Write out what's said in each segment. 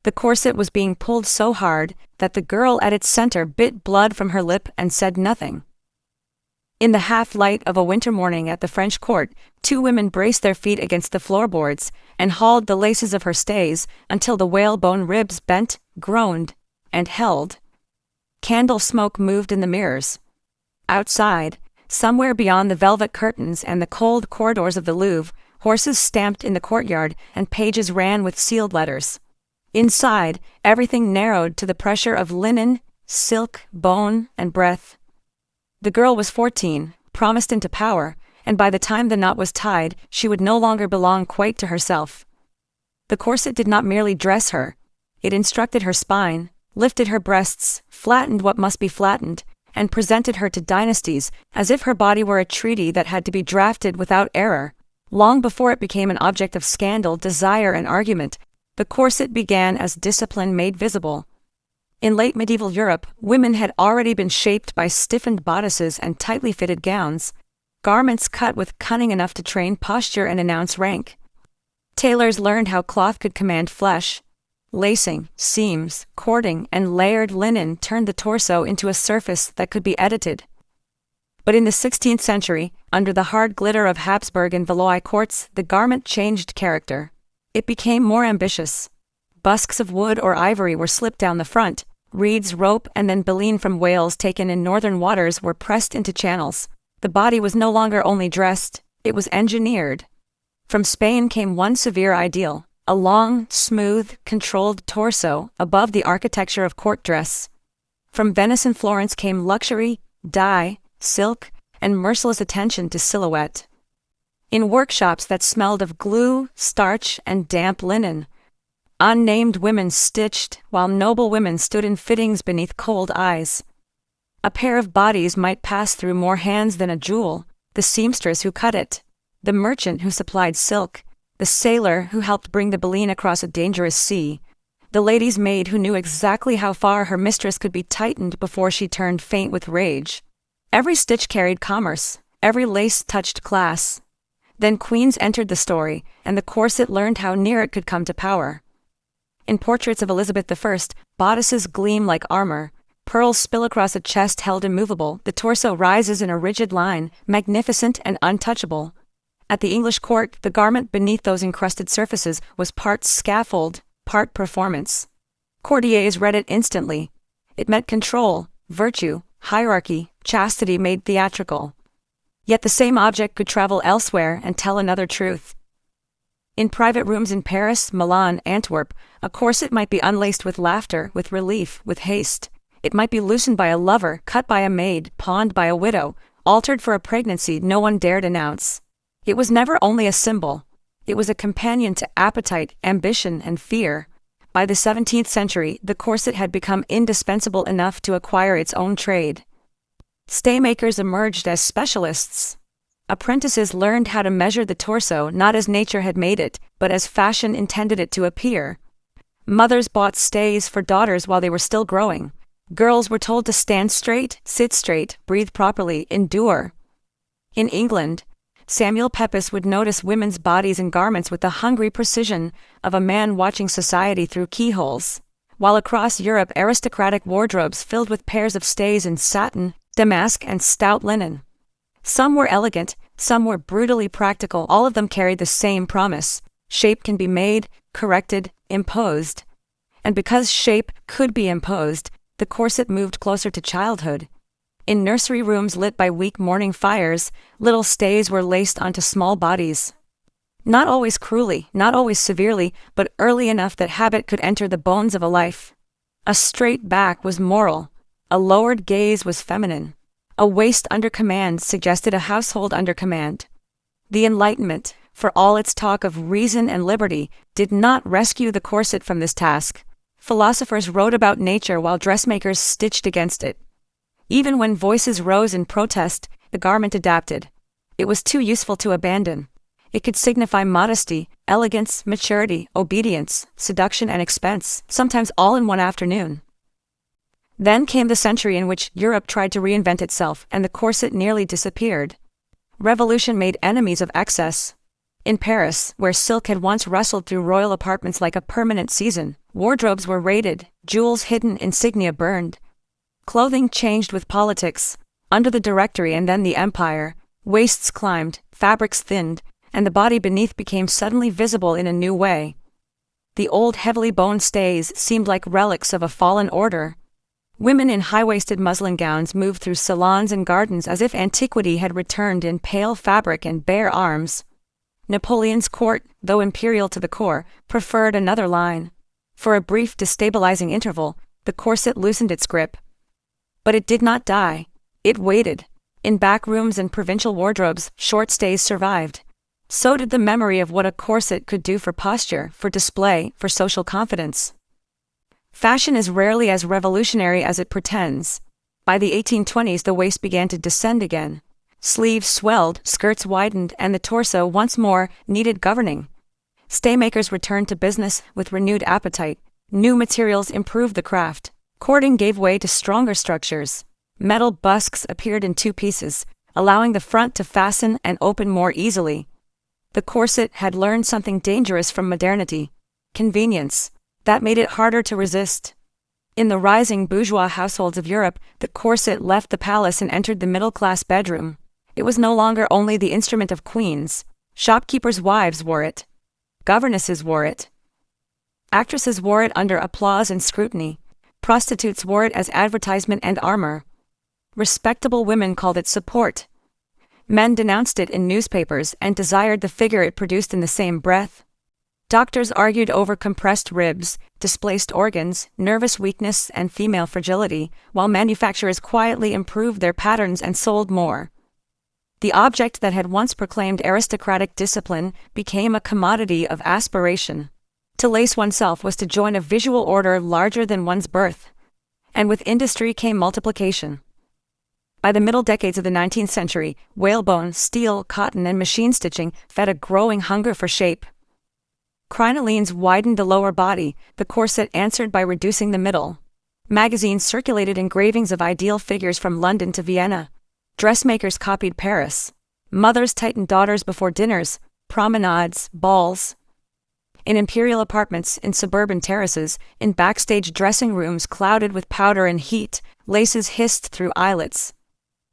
The corset was being pulled so hard that the girl at its center bit blood from her lip and said nothing. In the half-light of a winter morning at the French court, two women braced their feet against the floorboards and hauled the laces of her stays until the whalebone ribs bent, groaned, and held. Candle smoke moved in the mirrors. Outside, somewhere beyond the velvet curtains and the cold corridors of the Louvre, horses stamped in the courtyard and pages ran with sealed letters. Inside, everything narrowed to the pressure of linen, silk, bone, and breath. The girl was 14, promised into power, and by the time the knot was tied, she would no longer belong quite to herself. The corset did not merely dress her. It instructed her spine, lifted her breasts, flattened what must be flattened, and presented her to dynasties as if her body were a treaty that had to be drafted without error. Long before it became an object of scandal, desire, and argument, the corset began as discipline made visible. In late medieval Europe, women had already been shaped by stiffened bodices and tightly fitted gowns, garments cut with cunning enough to train posture and announce rank. Tailors learned how cloth could command flesh. Lacing, seams, cording, and layered linen turned the torso into a surface that could be edited. But in the 16th century, under the hard glitter of Habsburg and Valois courts, the garment changed character. It became more ambitious. Busks of wood or ivory were slipped down the front, reeds, rope, and then baleen from whales taken in northern waters were pressed into channels. The body was no longer only dressed, it was engineered. From Spain came one severe ideal, a long, smooth, controlled torso above the architecture of court dress. From Venice and Florence came luxury, dye, silk, and merciless attention to silhouette. In workshops that smelled of glue, starch, and damp linen, unnamed women stitched, while noble women stood in fittings beneath cold eyes. A pair of bodies might pass through more hands than a jewel: the seamstress who cut it, the merchant who supplied silk, the sailor who helped bring the baleen across a dangerous sea, the lady's maid who knew exactly how far her mistress could be tightened before she turned faint with rage. Every stitch carried commerce, every lace touched class. Then queens entered the story, and the corset learned how near it could come to power. In portraits of Elizabeth I, bodices gleam like armor, pearls spill across a chest held immovable, the torso rises in a rigid line, magnificent and untouchable. At the English court, the garment beneath those encrusted surfaces was part scaffold, part performance. Courtiers read it instantly. It meant control, virtue, hierarchy, chastity made theatrical. Yet the same object could travel elsewhere and tell another truth. In private rooms in Paris, Milan, Antwerp, a corset might be unlaced with laughter, with relief, with haste. It might be loosened by a lover, cut by a maid, pawned by a widow, altered for a pregnancy no one dared announce. It was never only a symbol. It was a companion to appetite, ambition, and fear. By the 17th century, the corset had become indispensable enough to acquire its own trade. Staymakers emerged as specialists. Apprentices learned how to measure the torso not as nature had made it, but as fashion intended it to appear. Mothers bought stays for daughters while they were still growing. Girls were told to stand straight, sit straight, breathe properly, endure. In England, Samuel Pepys would notice women's bodies and garments with the hungry precision of a man watching society through keyholes, while across Europe aristocratic wardrobes filled with pairs of stays in satin, damask, and stout linen. Some were elegant, some were brutally practical, all of them carried the same promise: shape can be made, corrected, imposed. And because shape could be imposed, the corset moved closer to childhood. In nursery rooms lit by weak morning fires, little stays were laced onto small bodies. Not always cruelly, not always severely, but early enough that habit could enter the bones of a life. A straight back was moral. A lowered gaze was feminine. A waist under command suggested a household under command. The Enlightenment, for all its talk of reason and liberty, did not rescue the corset from this task. Philosophers wrote about nature while dressmakers stitched against it. Even when voices rose in protest, the garment adapted. It was too useful to abandon. It could signify modesty, elegance, maturity, obedience, seduction, and expense, sometimes all in one afternoon. Then came the century in which Europe tried to reinvent itself, and the corset nearly disappeared. Revolution made enemies of excess. In Paris, where silk had once rustled through royal apartments like a permanent season, Wardrobes were raided, jewels hidden, insignia burned. Clothing changed with politics. Under the Directory and then the Empire, waists climbed, fabrics thinned, and the body beneath became suddenly visible in a new way. The old heavily boned stays seemed like relics of a fallen order. Women in high-waisted muslin gowns moved through salons and gardens as if antiquity had returned in pale fabric and bare arms. Napoleon's court, though imperial to the core, preferred another line. For a brief destabilizing interval, the corset loosened its grip. But it did not die. It waited. In back rooms and provincial wardrobes, short stays survived. So did the memory of what a corset could do for posture, for display, for social confidence. Fashion is rarely as revolutionary as it pretends. By the 1820s, the waist began to descend again. Sleeves swelled, skirts widened, and the torso once more needed governing. Staymakers returned to business with renewed appetite. New materials improved the craft. Cording gave way to stronger structures. Metal busks appeared in two pieces, allowing the front to fasten and open more easily. The corset had learned something dangerous from modernity: convenience. That made it harder to resist. In the rising bourgeois households of Europe, the corset left the palace and entered the middle-class bedroom. It was no longer only the instrument of queens. Shopkeepers' wives wore it. Governesses wore it. Actresses wore it under applause and scrutiny. Prostitutes wore it as advertisement and armor. Respectable women called it support. Men denounced it in newspapers and desired the figure it produced in the same breath. Doctors argued over compressed ribs, displaced organs, nervous weakness, and female fragility, while manufacturers quietly improved their patterns and sold more. The object that had once proclaimed aristocratic discipline became a commodity of aspiration. To lace oneself was to join a visual order larger than one's birth. And with industry came multiplication. By the middle decades of the 19th century, whalebone, steel, cotton, and machine stitching fed a growing hunger for shape. Crinolines widened the lower body, the corset answered by reducing the middle. Magazines circulated engravings of ideal figures from London to Vienna. Dressmakers copied Paris. Mothers tightened daughters before dinners, promenades, balls. In imperial apartments, in suburban terraces, in backstage dressing rooms clouded with powder and heat, laces hissed through eyelets.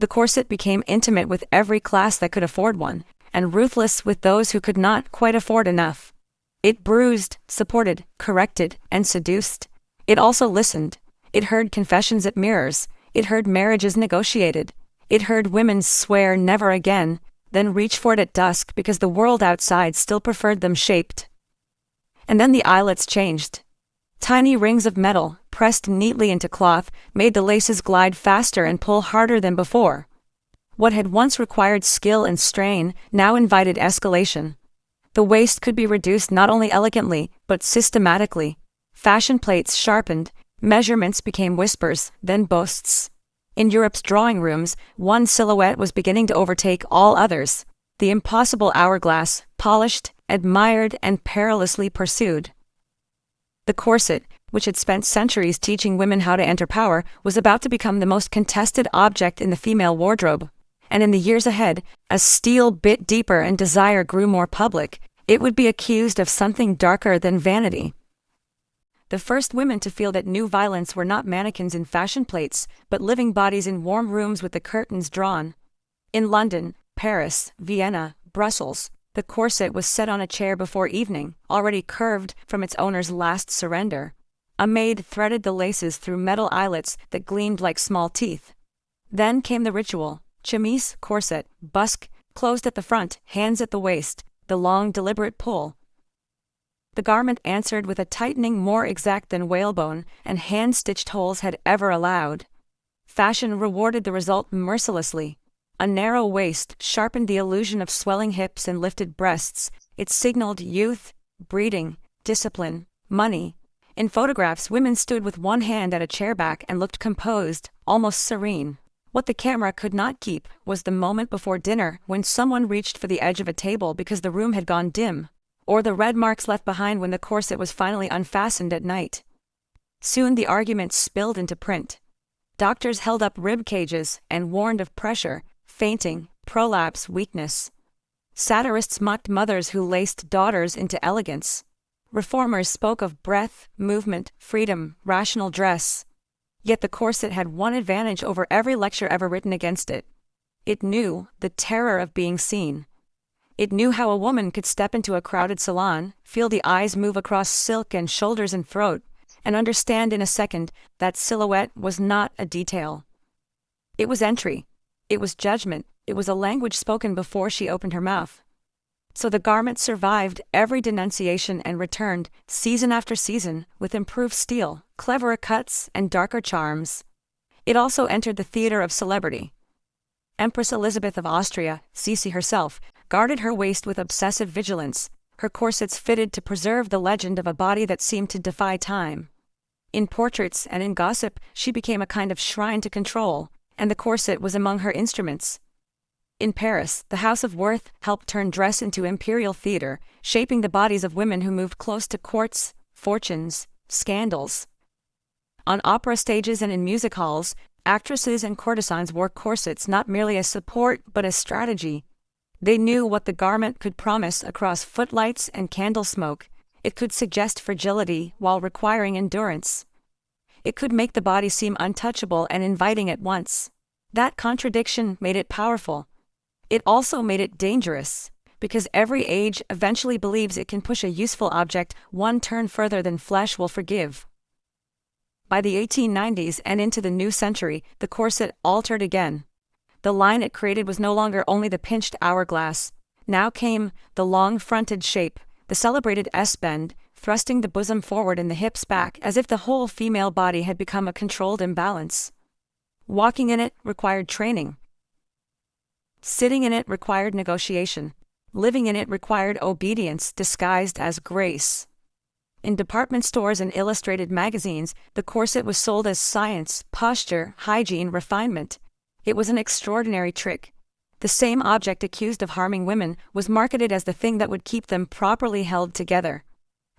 The corset became intimate with every class that could afford one, and ruthless with those who could not quite afford enough. It bruised, supported, corrected, and seduced. It also listened. It heard confessions at mirrors. It heard marriages negotiated. It heard women swear never again, then reach for it at dusk because the world outside still preferred them shaped. And then the eyelets changed. Tiny rings of metal, pressed neatly into cloth, made the laces glide faster and pull harder than before. What had once required skill and strain now invited escalation. The waist could be reduced not only elegantly, but systematically. Fashion plates sharpened, measurements became whispers, then boasts. In Europe's drawing rooms, one silhouette was beginning to overtake all others. The impossible hourglass, polished, admired, and perilously pursued. The corset, which had spent centuries teaching women how to enter power, was about to become the most contested object in the female wardrobe. And in the years ahead, as steel bit deeper and desire grew more public, it would be accused of something darker than vanity. The first women to feel that new violence were not mannequins in fashion plates, but living bodies in warm rooms with the curtains drawn. In London, Paris, Vienna, Brussels, the corset was set on a chair before evening, already curved from its owner's last surrender. A maid threaded the laces through metal eyelets that gleamed like small teeth. Then came the ritual: chemise, corset, busk, closed at the front, hands at the waist, the long, deliberate pull. The garment answered with a tightening more exact than whalebone and hand-stitched holes had ever allowed. Fashion rewarded the result mercilessly. A narrow waist sharpened the illusion of swelling hips and lifted breasts. It signaled youth, breeding, discipline, money. In photographs, women stood with one hand at a chair back and looked composed, almost serene. What the camera could not keep was the moment before dinner when someone reached for the edge of a table because the room had gone dim, or the red marks left behind when the corset was finally unfastened at night. Soon the argument spilled into print. Doctors held up rib cages and warned of pressure, fainting, prolapse, weakness. Satirists mocked mothers who laced daughters into elegance. Reformers spoke of breath, movement, freedom, rational dress. Yet the corset had one advantage over every lecture ever written against it. It knew the terror of being seen. It knew how a woman could step into a crowded salon, feel the eyes move across silk and shoulders and throat, and understand in a second that silhouette was not a detail. It was entry. It was judgment. It was a language spoken before she opened her mouth. So the garment survived every denunciation and returned, season after season, with improved steel, cleverer cuts, and darker charms. It also entered the theater of celebrity. Empress Elizabeth of Austria, Sisi herself, guarded her waist with obsessive vigilance, her corsets fitted to preserve the legend of a body that seemed to defy time. In portraits and in gossip, she became a kind of shrine to control, and the corset was among her instruments. In Paris, the House of Worth helped turn dress into imperial theater, shaping the bodies of women who moved close to courts, fortunes, scandals. On opera stages and in music halls, actresses and courtesans wore corsets not merely as support but as strategy. They knew what the garment could promise across footlights and candle smoke. It could suggest fragility while requiring endurance. It could make the body seem untouchable and inviting at once. That contradiction made it powerful. It also made it dangerous, because every age eventually believes it can push a useful object one turn further than flesh will forgive. By the 1890s and into the new century, the corset altered again. The line it created was no longer only the pinched hourglass. Now came the long-fronted shape, the celebrated S-bend, thrusting the bosom forward and the hips back as if the whole female body had become a controlled imbalance. Walking in it required training. Sitting in it required negotiation. Living in it required obedience disguised as grace. In department stores and illustrated magazines, the corset was sold as science, posture, hygiene, refinement. It was an extraordinary trick. The same object accused of harming women was marketed as the thing that would keep them properly held together.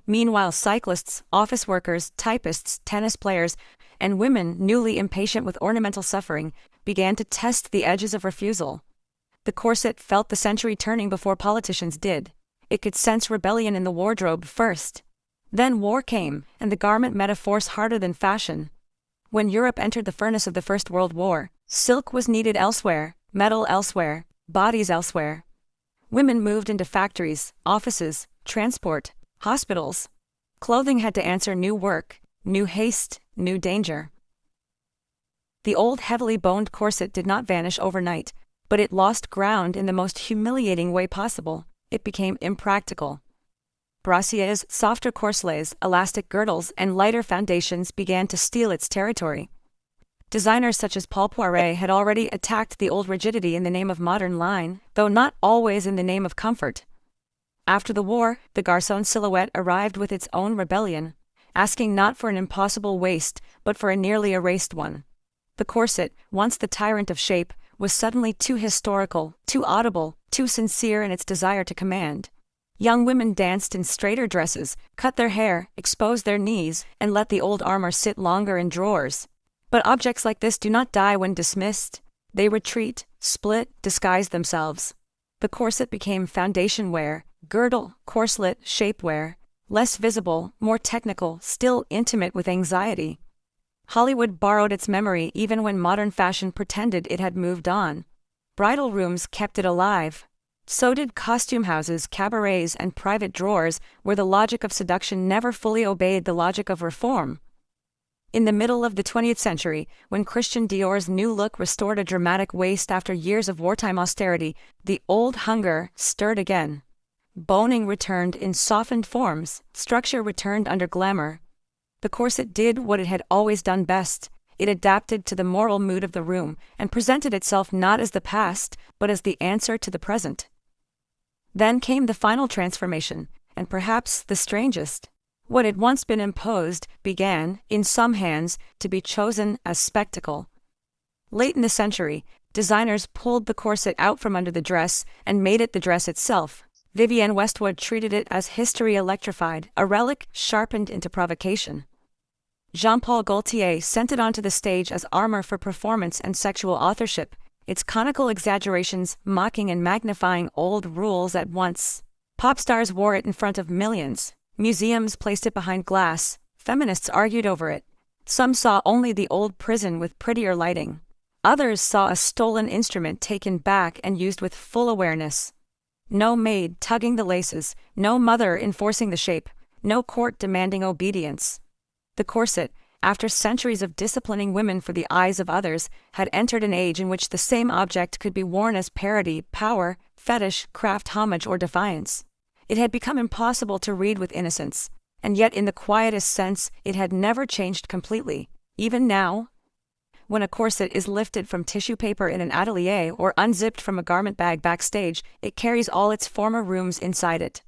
Meanwhile, cyclists, office workers, typists, tennis players, and women newly impatient with ornamental suffering began to test the edges of refusal. The corset felt the century turning before politicians did. It could sense rebellion in the wardrobe first. Then war came, and the garment met a force harder than fashion. When Europe entered the furnace of the First World War, silk was needed elsewhere, metal elsewhere, bodies elsewhere. Women moved into factories, offices, transport, hospitals. Clothing had to answer new work, new haste, new danger. The old heavily boned corset did not vanish overnight, but it lost ground in the most humiliating way possible. It became impractical. Brassieres, softer corselets, elastic girdles, and lighter foundations began to steal its territory. Designers such as Paul Poiret had already attacked the old rigidity in the name of modern line, though not always in the name of comfort. After the war, the garçon silhouette arrived with its own rebellion, asking not for an impossible waist, but for a nearly erased one. The corset, once the tyrant of shape, was suddenly too historical, too audible, too sincere in its desire to command. Young women danced in straighter dresses, cut their hair, exposed their knees, and let the old armor sit longer in drawers. But objects like this do not die when dismissed. They retreat, split, disguise themselves. The corset became foundation wear, girdle, corselet, shapewear, less visible, more technical, still intimate with anxiety. Hollywood borrowed its memory even when modern fashion pretended it had moved on. Bridal rooms kept it alive. So did costume houses, cabarets, and private drawers, where the logic of seduction never fully obeyed the logic of reform. In the middle of the 20th century, when Christian Dior's new look restored a dramatic waist after years of wartime austerity, the old hunger stirred again. Boning returned in softened forms, structure returned under glamour. The corset did what it had always done best. It adapted to the moral mood of the room and presented itself not as the past, but as the answer to the present. Then came the final transformation, and perhaps the strangest. What had once been imposed began, in some hands, to be chosen as spectacle. Late in the century, designers pulled the corset out from under the dress and made it the dress itself. Vivienne Westwood treated it as history electrified, a relic sharpened into provocation. Jean-Paul Gaultier sent it onto the stage as armor for performance and sexual authorship, its conical exaggerations mocking and magnifying old rules at once. Pop stars wore it in front of millions. Museums placed it behind glass, feminists argued over it. Some saw only the old prison with prettier lighting. Others saw a stolen instrument taken back and used with full awareness. No maid tugging the laces, no mother enforcing the shape, no court demanding obedience. The corset, after centuries of disciplining women for the eyes of others, had entered an age in which the same object could be worn as parody, power, fetish, craft, homage, or defiance. It had become impossible to read with innocence, and yet in the quietest sense it had never changed completely, even now. When a corset is lifted from tissue paper in an atelier or unzipped from a garment bag backstage, it carries all its former rooms inside it.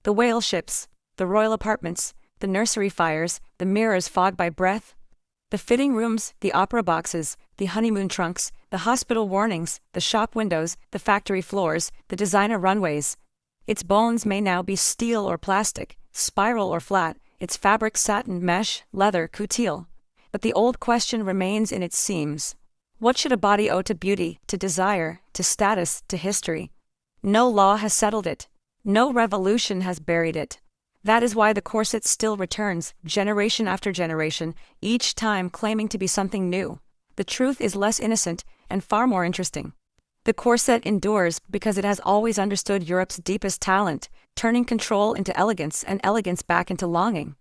The whale ships, the royal apartments, the nursery fires, the mirrors fogged by breath, the fitting rooms, the opera boxes, the honeymoon trunks, the hospital warnings, the shop windows, the factory floors, the designer runways. Its bones may now be steel or plastic, spiral or flat, its fabric satin, mesh, leather, couture. But the old question remains in its seams. What should a body owe to beauty, to desire, to status, to history? No law has settled it. No revolution has buried it. That is why the corset still returns, generation after generation, each time claiming to be something new. The truth is less innocent and far more interesting. The corset endures because it has always understood Europe's deepest talent, turning control into elegance and elegance back into longing.